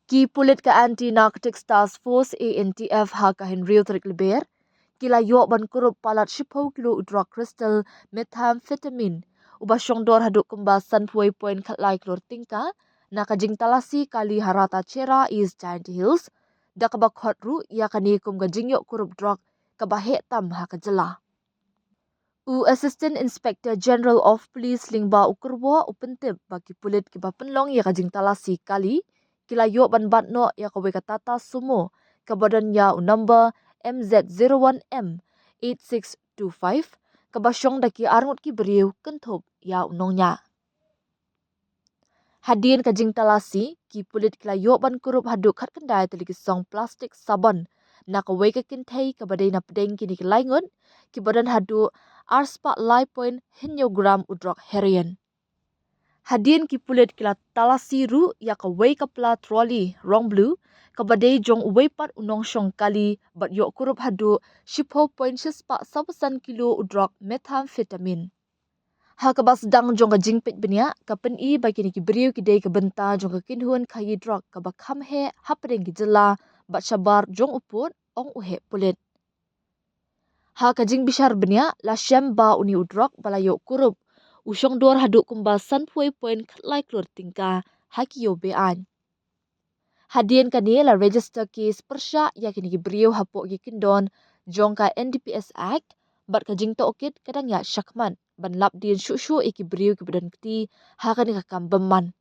Ki pulit ka Anti-Narcotics Task Force ANTF ha ka Henry Trikleber, kila yo ban kurup palat 10 kilo drug crystal methamphetamine ubasyong dor haduk kembasan puai poin khatlai klor tingka na kajing talasi kali harata cera East Giant Hills da kabakot ru ya kani kum kajing yo kurup drug kabahe tam ha kajela. Assistant Inspector General of Police Lingba Ukurwo upentip bagi pulit kiba penlong ya kajing talasi kali kila yo ban batno ya kawe katata sumo kabadan ya number MZ01M 8625 kabasyong daki arngut ki beriu kentup ya unongnya. Hadin kajing talasi ki pulit kila yo ban kurup haduk kat kendai telikisong plastik sabon na kawe kekintai kabadai na pedeng kini kelaingut ki badan haduk arspa lai point hinyogram udrok heroin. Hadin ki pulit kila talasi ru ya kawe kapla troli rong blue kabadai jong wepat unong syong kali bat yok kurup hadu 10.6 kilo udrok methamphetamine. Ha kabas dang jong ka jingpit benya kapen i bagi ni ki beriu ki dei kabenta jong ka kinhun kayi drok kabakam he hapdeng ki jela bat syabar jong uput ong uhe pulit. Ha kajing bishar benya la syam ba uni udrok balayok kurup usyong dor haduk kumbasan puai poin khatlai klur tingka hakiyo bean. Hadien kani la register case persya ya kini ki beriu hapok ki kindon jong ka NDPS Act bat kajing to okit kadang ya syakman ban lap din syuk-syuk iki beriu ki badan keti ha kani kakam beman.